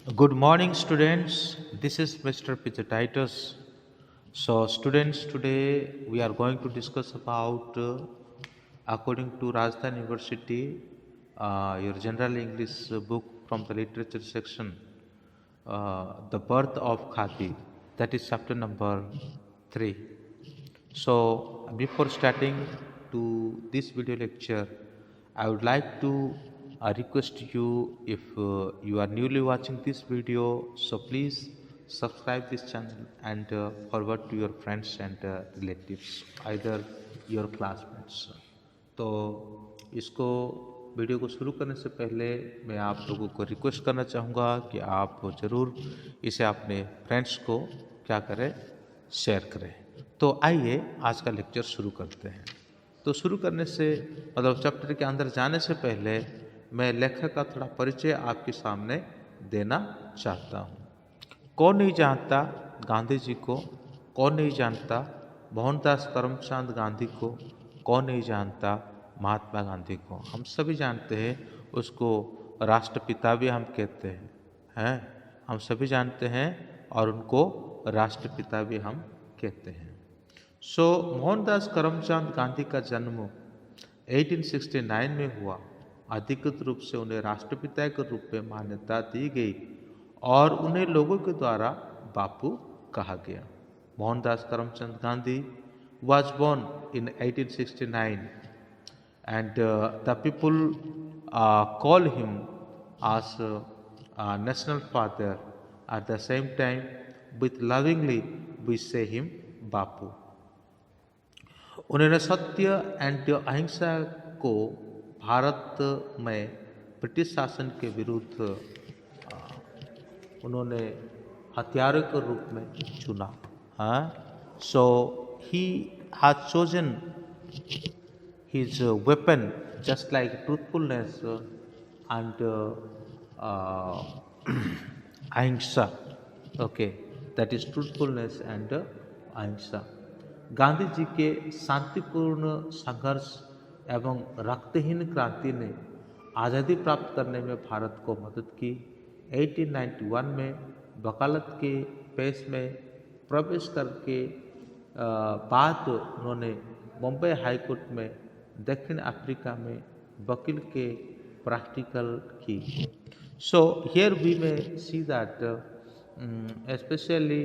Good morning, students. This is Mr. Peter Titus. So, students, today we are going to discuss about, according to Rajasthan University, your general English book from the literature section, The Birth of Khadi. That is chapter number 3. So, before starting to this video lecture, I would like to request you if you are newly watching this video, so please subscribe this channel and forward to your friends and relatives, either your classmates. तो इसको video को शुरू करने से पहले मैं आप लोगों को रिक्वेस्ट करना चाहूँगा कि आप ज़रूर इसे अपने फ्रेंड्स को क्या करें, शेयर करें। तो आइए आज का लेक्चर शुरू करते हैं। तो शुरू करने से मतलब चैप्टर के अंदर जाने से पहले मैं लेखक का थोड़ा परिचय आपके सामने देना चाहता हूँ। कौन नहीं जानता गांधी जी को, कौन नहीं जानता मोहनदास करमचंद गांधी को, कौन नहीं जानता महात्मा गांधी को। हम सभी जानते हैं, उसको राष्ट्रपिता भी हम कहते हैं, हम सभी जानते हैं और उनको राष्ट्रपिता भी हम कहते हैं। सो मोहनदास करमचंद गांधी का जन्म 1869 में हुआ। अधिकृत रूप से उन्हें राष्ट्रपिता के रूप में मान्यता दी गई और उन्हें लोगों के द्वारा बापू कहा गया। Mohandas Karamchand Gandhi was born in 1869 and the people call him as national father. At the same time, with lovingly we say him बापू। उन्होंने सत्य एंड अहिंसा को भारत में ब्रिटिश शासन के विरुद्ध उन्होंने हथियारों के रूप में चुना। So he has chosen his weapon just like truthfulness and ahimsa. Okay, that is truthfulness and ahimsa. Gandhi जी के शांतिपूर्ण संघर्ष एवं रक्तहीन क्रांति ने आज़ादी प्राप्त करने में भारत को मदद की। 1891 में वकालत के पेश में प्रवेश करके बाद उन्होंने बॉम्बे हाई कोर्ट में दक्षिण अफ्रीका में वकील के प्रैक्टिकल की। सो हियर वी में see that especially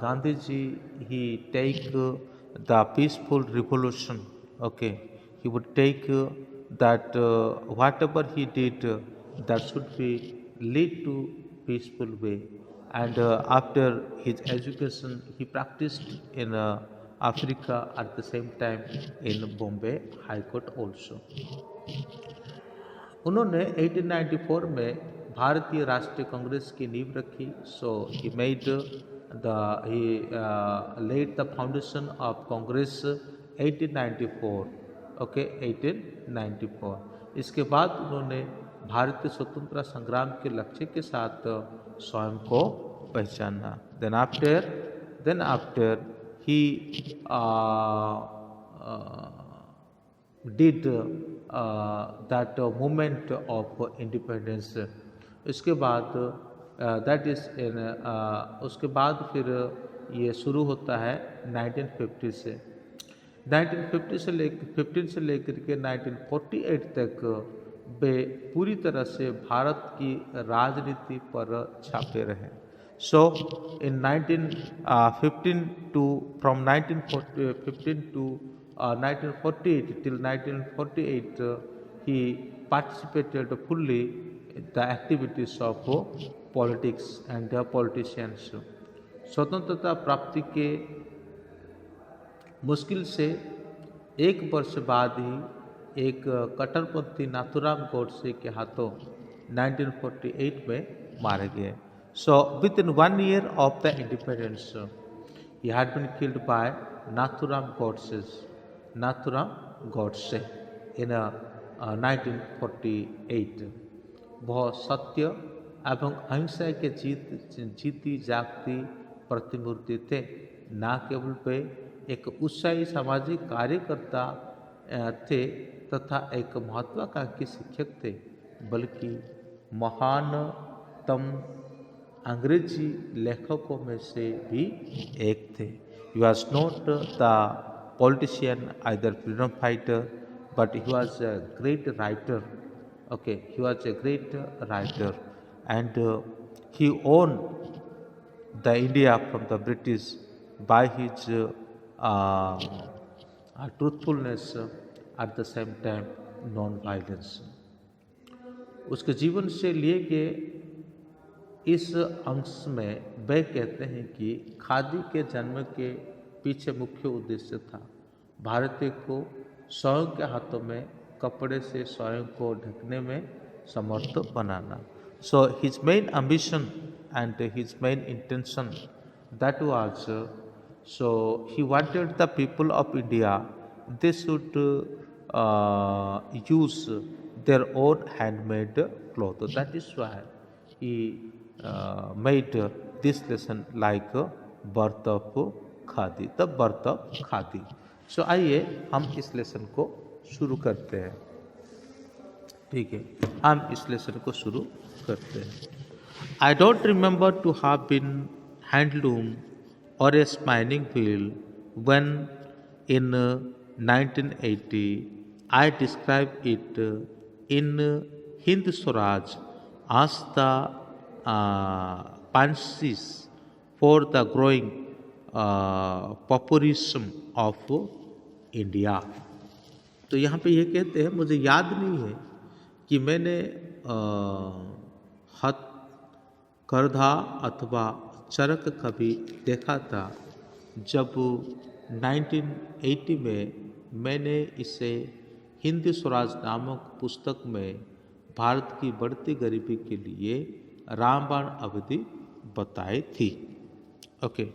Gandhi ji, he take the peaceful revolution. Okay, he would take that whatever he did, that should be lead to peaceful way. And after his education, he practiced in Africa at the same time in Bombay High Court also. उन्होंने 1894 में भारतीय राष्ट्रीय कांग्रेस की नींव रखी। So he laid the foundation of Congress 1894। Okay, 1894। इसके बाद उन्होंने भारतीय स्वतंत्रता संग्राम के लक्ष्य के साथ स्वयं को पहचाना। Then after he did that movement of independence। इसके बाद दैट इज इन उसके बाद फिर ये शुरू होता है 1950 से। 1950 से लेकर 15 से लेकर के 1948 तक वे पूरी तरह से भारत की राजनीति पर छापे रहे। सो इन 1915 to from 1915 to 1948 till 1948 he participated fully in the activities of politics and the politicians। स्वतंत्रता प्राप्ति के मुश्किल से एक वर्ष बाद ही एक कट्टरपंथी नाथूराम गोडसे के हाथों 1948 में मारे गए। So with in 1 year of the independence he had been killed by Nathuram Godse in 1948। बहुत सत्य एवं अहिंसा के जीती जागती प्रतिमूर्ति थे। न केवल वे एक उत्साही सामाजिक कार्यकर्ता थे तथा एक महत्वाकांक्षी शिक्षक थे, बल्कि महान महानतम अंग्रेजी लेखकों में से भी एक थे. He was not the politician, either freedom fighter, but he was a great writer. Okay, he was a great writer, and he owned the India from the British by his truthfulness, at the same time non-violence. उसके जीवन से लिए गए इस अंश में वे कहते हैं कि खादी के जन्म के पीछे मुख्य उद्देश्य था भारतीय को स्वयं के हाथों में कपड़े से स्वयं को ढकने में समर्थ बनाना. So his main ambition and his main intention that was, so he wanted the people of India, they should use their own handmade cloth. That is why he made this lesson like birth of khadi, the birth of khadi. So आइए हम इस lesson को शुरू करते हैं. ठीक है, हम इस लेसन को शुरू करते हैं. I don't remember to have been handloom or a spinning wheel when in 1980 I described it in Hind Swaraj as the pansis for the growing pauperism of India. तो यहाँ पे ये कहते हैं, मुझे याद नहीं है कि मैंने हथकरघा अथवा चरक कभी देखा था. जब 1980 में मैंने इसे हिंद स्वराज नामक पुस्तक में भारत की बढ़ती गरीबी के लिए रामबाण अवधि बताई थी. Okay,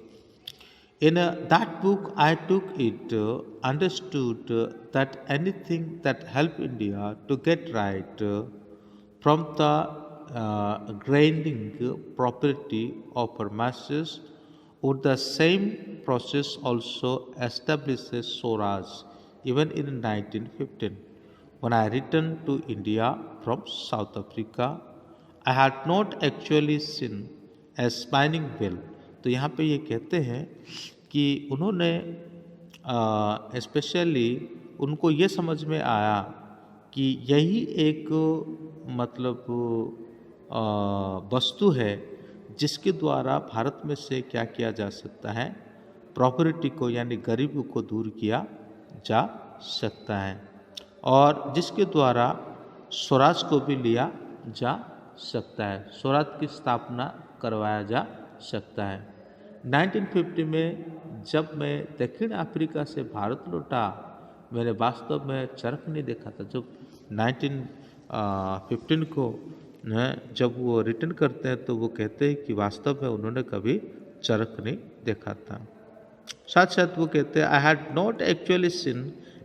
in that book I took it, understood that anything that helped India to get right from the grinding property of her masses would the same process also establishes Swaraj even in 1915. When I returned to India from South Africa, I had not actually seen a spinning wheel. तो यहाँ पे ये कहते हैं कि उन्होंने specially उनको ये समझ में आया कि यही एक मतलब वस्तु है जिसके द्वारा भारत में से क्या किया जा सकता है, प्रॉपर्टी को यानी गरीबी को दूर किया जा सकता है, और जिसके द्वारा स्वराज को भी लिया जा सकता है, स्वराज की स्थापना करवाया जा सकता है. 1950 में जब मैं दक्षिण अफ्रीका से भारत लौटा, मैंने वास्तव में चरख नहीं देखा था. जब 1915 को जब वो रिटर्न करते हैं तो वो कहते हैं कि वास्तव में उन्होंने कभी चरख नहीं देखा था. साथ साथ वो कहते हैं I had not actually seen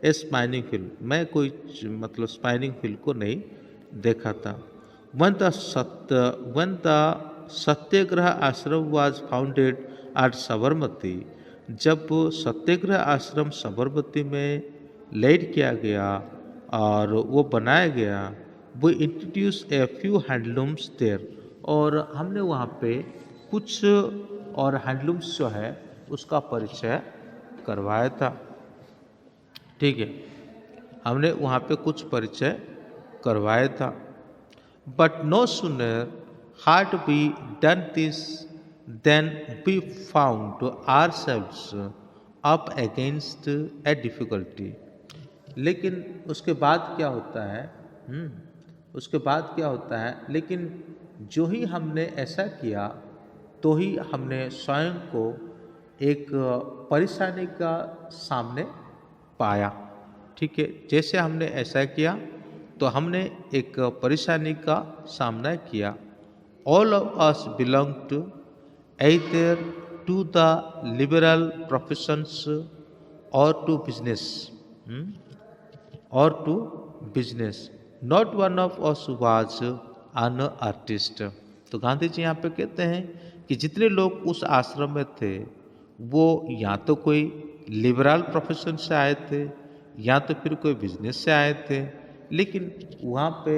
a spinning wheel, मैं कोई मतलब स्पाइनिंग व्हील को नहीं देखा था. when the सत्याग्रह आश्रम वाज फाउंडेड एट साबरमती, जब सत्याग्रह आश्रम साबरमती में लेड किया गया और वो बनाया गया, वो introduce a few handlooms there, और हमने वहाँ पे कुछ और हैंडलूम्स जो है उसका परिचय करवाया था. ठीक है, हमने वहाँ पे कुछ परिचय करवाया था. But no sooner had we done this then we found ourselves up against a difficulty. लेकिन उसके बाद क्या होता है, उसके बाद क्या होता है, लेकिन जो ही हमने ऐसा किया तो ही हमने स्वयं को एक परेशानी का सामने पाया. ठीक है, जैसे हमने ऐसा किया तो हमने एक परेशानी का सामना किया. All of us belong to either to the liberal professions or to business, or to business. Not one of us was an artist. तो गांधी जी यहाँ पे कहते हैं कि जितने लोग उस आश्रम में थे वो या तो कोई लिबरल प्रोफेशन से आए थे या तो फिर कोई बिजनेस से आए थे, लेकिन वहाँ पे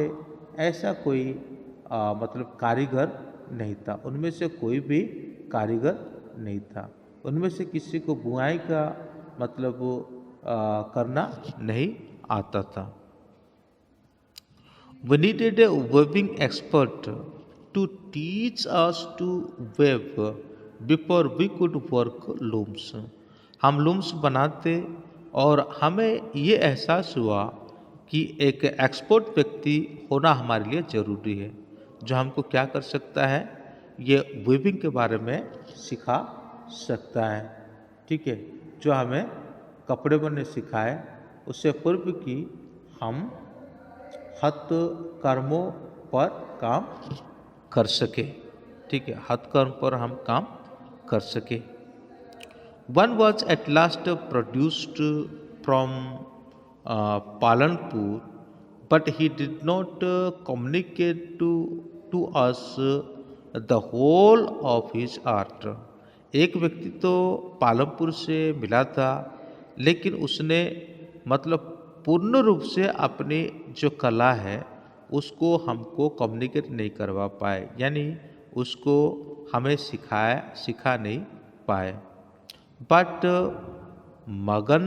ऐसा कोई मतलब कारीगर नहीं था, उनमें से कोई भी कारीगर नहीं था, उनमें से किसी को बुआई का मतलब करना नहीं आता था। We needed a weaving expert to teach us to weave before we could work looms. हम लूम्स बनाते और हमें ये एहसास हुआ कि एक एक्सपर्ट व्यक्ति होना हमारे लिए ज़रूरी है, जो हमको क्या कर सकता है, ये वीविंग के बारे में सिखा सकता है। ठीक है, जो हमें कपड़े बनने सिखाए, उससे पूर्व कि हम हथकर्मों पर काम कर सके। ठीक है, हथकर्म पर हम काम कर सके। One was at last produced from Palanpur, but he did not communicate to us the whole of his art. एक व्यक्ति तो पालमपुर से मिला था, लेकिन उसने मतलब पूर्ण रूप से अपनी जो कला है उसको हमको कम्युनिकेट नहीं करवा पाए, यानी उसको हमें सिखा नहीं पाए। बट मगन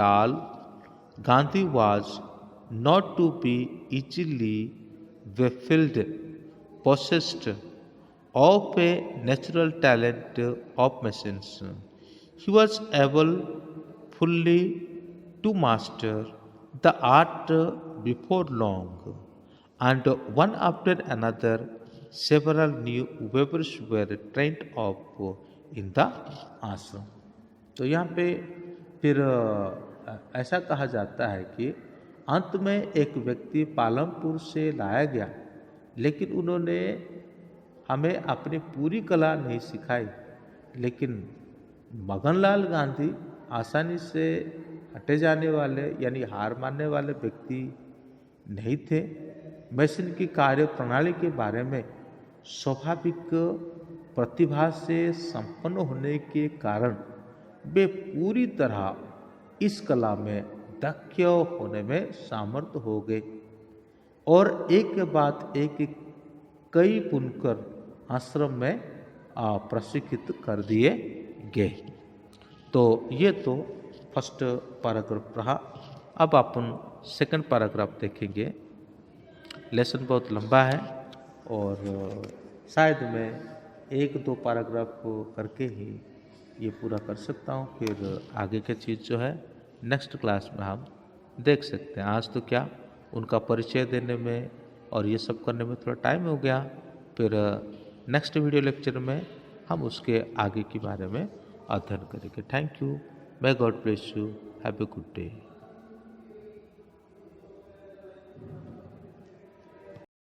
लाल Gandhi was not to be easily baffled, possessed of a natural talent of machines. He was able fully to master the art before long, and one after another, several new weavers were trained up in the ashram. तो यहाँ पे फिर ऐसा कहा जाता है कि अंत में एक व्यक्ति पालमपुर से लाया गया, लेकिन उन्होंने हमें अपनी पूरी कला नहीं सिखाई। लेकिन मगनलाल गांधी आसानी से हटे जाने वाले यानी हार मानने वाले व्यक्ति नहीं थे। मशीन की कार्य प्रणाली के बारे में स्वाभाविक प्रतिभा से संपन्न होने के कारण वे पूरी तरह इस कला में दक्ष होने में सामर्थ हो गए और एक के बाद एक कई बुनकर आश्रम में प्रशिक्षित कर दिए गए। तो ये तो फर्स्ट पैराग्राफ रहा। अब अपन सेकंड पैराग्राफ देखेंगे। लेसन बहुत लंबा है और शायद मैं एक दो पैराग्राफ करके ही ये पूरा कर सकता हूँ, फिर आगे की चीज़ जो है नेक्स्ट क्लास में हम देख सकते हैं। आज तो क्या उनका परिचय देने में और ये सब करने में थोड़ा टाइम हो गया, फिर नेक्स्ट वीडियो लेक्चर में हम उसके आगे के बारे में अध्ययन करेंगे। Thank you, may God bless you, have a good day।